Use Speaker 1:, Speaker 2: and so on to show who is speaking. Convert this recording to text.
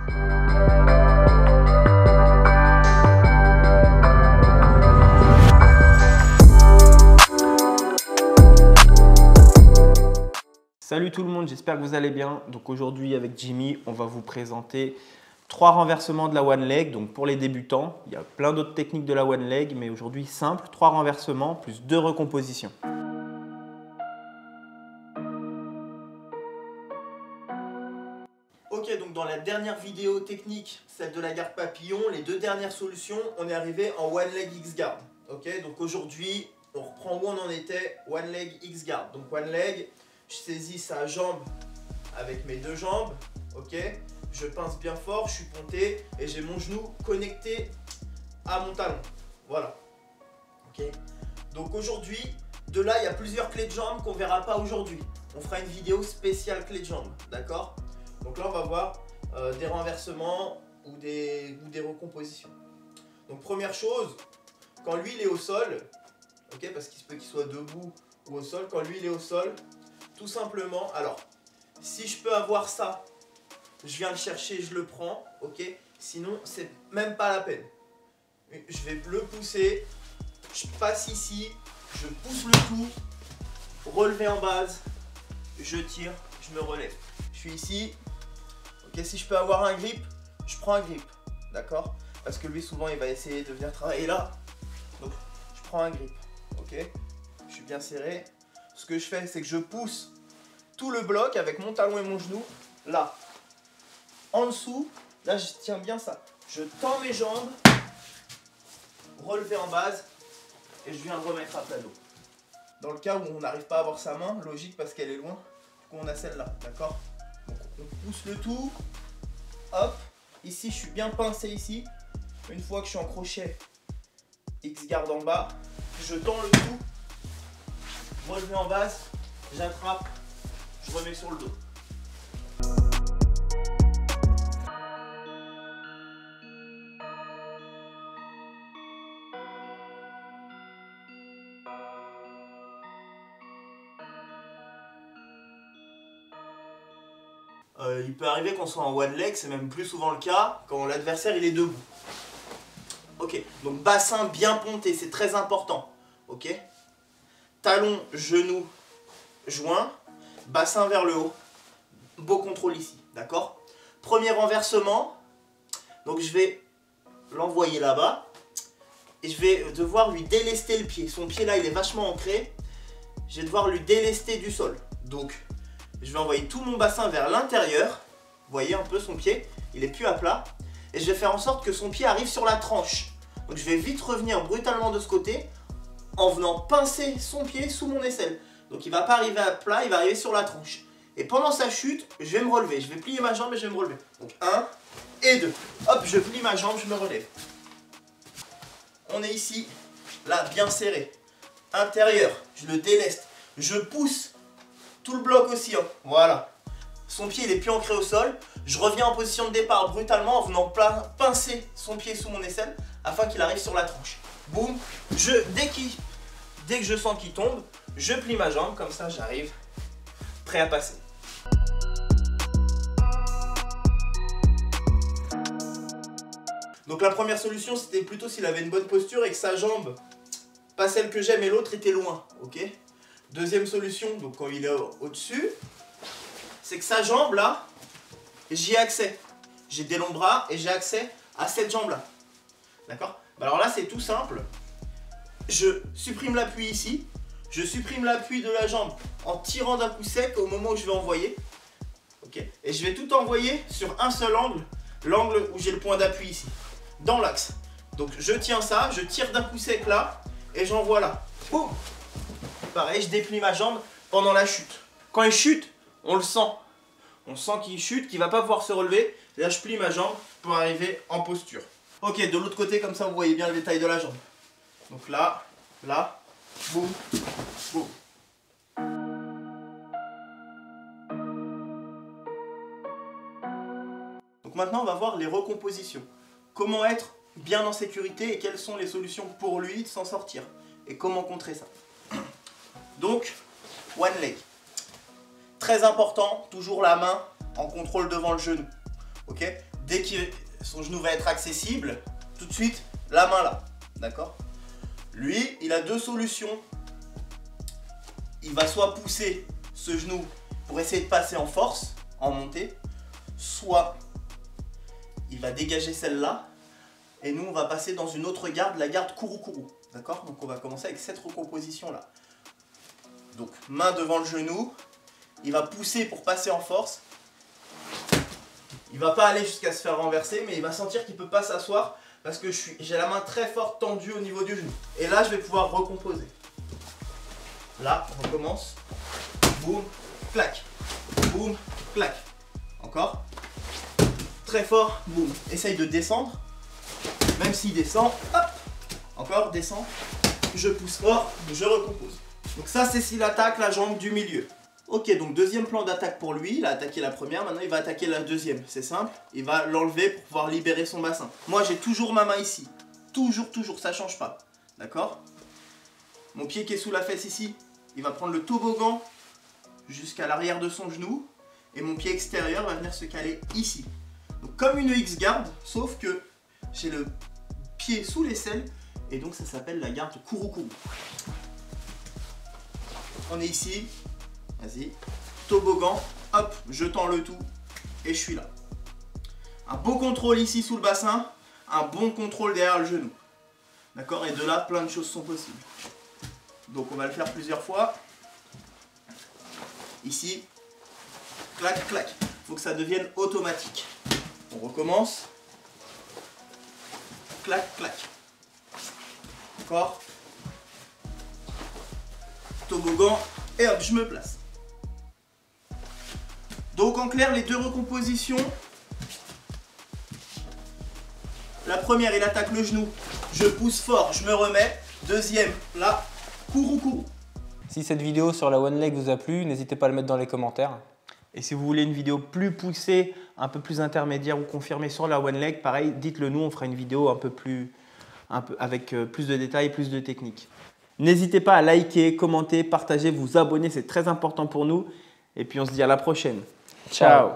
Speaker 1: Salut tout le monde, j'espère que vous allez bien. Donc aujourd'hui avec Jimmy, on va vous présenter 3 renversements de la one leg. Donc pour les débutants, il y a plein d'autres techniques de la one leg, mais aujourd'hui simple, 3 renversements plus 2 recompositions. Ok, donc dans la dernière vidéo technique, celle de la garde papillon, les 2 dernières solutions, on est arrivé en one leg X-guard. Ok, donc aujourd'hui, on reprend où on en était, one leg X-guard. Donc one leg, je saisis sa jambe avec mes 2 jambes, ok. Je pince bien fort, je suis ponté et j'ai mon genou connecté à mon talon. Voilà. Ok. Donc aujourd'hui, de là, il y a plusieurs clés de jambes qu'on ne verra pas aujourd'hui. On fera une vidéo spéciale clés de jambes, d'accord? Donc là, on va voir des renversements ou des recompositions. Donc première chose, quand lui il est au sol, ok, parce qu'il se peut qu'il soit debout ou au sol, quand lui il est au sol, tout simplement, alors, si je peux avoir ça, je viens le chercher, je le prends, ok. Sinon, c'est même pas la peine. Je vais le pousser, je passe ici, je pousse le tout, relevé en base, je tire, je me relève. Je suis ici, ok. Si je peux avoir un grip, je prends un grip, d'accord. Parce que lui, souvent, il va essayer de venir travailler là. Donc, je prends un grip, ok. Je suis bien serré. Ce que je fais, c'est que je pousse tout le bloc avec mon talon et mon genou là. En dessous, là je tiens bien ça. Je tends mes jambes, relevé en base, et je viens le remettre à plat dos. Dans le cas où on n'arrive pas à avoir sa main, logique parce qu'elle est loin, du coup on a celle-là, d'accord. Donc on pousse le tout, hop. Ici je suis bien pincé ici. Une fois que je suis en crochet, X-guard en bas, je tends le tout, relevé en base, j'attrape, je remets sur le dos. Il peut arriver qu'on soit en one leg, c'est même plus souvent le cas quand l'adversaire il est debout. Ok, donc bassin bien ponté, c'est très important. Ok, talon, genou, joint, bassin vers le haut. Beau contrôle ici, d'accord. Premier renversement, donc je vais l'envoyer là-bas et je vais devoir lui délester le pied. Son pied là, il est vachement ancré. Je vais devoir lui délester du sol. Donc, je vais envoyer tout mon bassin vers l'intérieur. Vous voyez un peu son pied, il est plus à plat. Et je vais faire en sorte que son pied arrive sur la tranche. Donc, je vais vite revenir brutalement de ce côté en venant pincer son pied sous mon aisselle. Donc, il ne va pas arriver à plat, il va arriver sur la tranche. Et pendant sa chute, je vais me relever. Je vais plier ma jambe et je vais me relever. Donc 1 et 2. Hop, je plie ma jambe, je me relève. On est ici, là, bien serré. Intérieur, je le déleste. Je pousse tout le bloc aussi. Hein. Voilà. Son pied, il est plus ancré au sol. Je reviens en position de départ brutalement en venant pincer son pied sous mon aisselle afin qu'il arrive sur la tranche. Boum. Dès que je sens qu'il tombe, je plie ma jambe. Comme ça, j'arrive prêt à passer. Donc la première solution, c'était plutôt s'il avait une bonne posture et que sa jambe, pas celle que j'aime et l'autre était loin, ok. Deuxième solution, donc quand il est au-dessus, c'est que sa jambe là, j'y ai accès. J'ai des longs bras et j'ai accès à cette jambe là, d'accord. Alors là c'est tout simple, je supprime l'appui ici, je supprime l'appui de la jambe en tirant d'un coup sec au moment où je vais envoyer, ok. Et je vais tout envoyer sur un seul angle, l'angle où j'ai le point d'appui ici. Dans l'axe. Donc je tiens ça, je tire d'un coup sec là et j'envoie là. Boum. Pareil, je déplie ma jambe pendant la chute. Quand il chute, on le sent. On sent qu'il chute, qu'il ne va pas pouvoir se relever. Et là, je plie ma jambe pour arriver en posture. Ok, de l'autre côté, comme ça, vous voyez bien le détail de la jambe. Donc là, boum, boum. Donc maintenant, on va voir les recompositions. Comment être bien en sécurité et quelles sont les solutions pour lui de s'en sortir. Et comment contrer ça. Donc, one leg. Très important, toujours la main en contrôle devant le genou. Ok. dès que son genou va être accessible, tout de suite, la main là. D'accord? Lui, il a deux solutions. Il va soit pousser ce genou pour essayer de passer en force, en montée, soit il va dégager celle-là et nous on va passer dans une autre garde, la garde Kuru-Kuru. D'accord? Donc on va commencer avec cette recomposition là. Donc main devant le genou, il va pousser pour passer en force. Il va pas aller jusqu'à se faire renverser, mais il va sentir qu'il peut pas s'asseoir parce que j'ai la main très forte tendue au niveau du genou. Et là je vais pouvoir recomposer. Là, on recommence. Boum, clac. Boum, clac. Encore. Très fort, boum. Essaye de descendre. Même s'il descend, hop. Encore, descend. Je pousse fort, je recompose. Donc ça, c'est s'il attaque la jambe du milieu. Ok, donc deuxième plan d'attaque pour lui. Il a attaqué la première, maintenant il va attaquer la deuxième. C'est simple, il va l'enlever pour pouvoir libérer son bassin. Moi, j'ai toujours ma main ici. Toujours, toujours, ça change pas. D'accord? Mon pied qui est sous la fesse ici, il va prendre le toboggan jusqu'à l'arrière de son genou. Et mon pied extérieur va venir se caler ici. Donc comme une X-garde, sauf que j'ai le pied sous l'aisselle. Et donc ça s'appelle la garde Kuru-Kuru. On est ici. Vas-y. Toboggan. Hop, je tends le tout. Et je suis là. Un beau contrôle ici sous le bassin. Un bon contrôle derrière le genou. D'accord? Et de là, plein de choses sont possibles. Donc on va le faire plusieurs fois. Ici. Clac, clac. Il faut que ça devienne automatique. On recommence. Clac, clac. Encore. Toboggan. Et hop, je me place. Donc en clair, les deux recompositions. La première, il attaque le genou. Je pousse fort, je me remets. Deuxième, là, Kuru-Kuru.
Speaker 2: Si cette vidéo sur la One Leg vous a plu, n'hésitez pas à le mettre dans les commentaires.
Speaker 3: Et si vous voulez une vidéo plus poussée, un peu plus intermédiaire ou confirmée sur la One Leg, pareil, dites-le nous, on fera une vidéo avec plus de détails, plus de techniques. N'hésitez pas à liker, commenter, partager, vous abonner, c'est très important pour nous. Et puis on se dit à la prochaine. Ciao.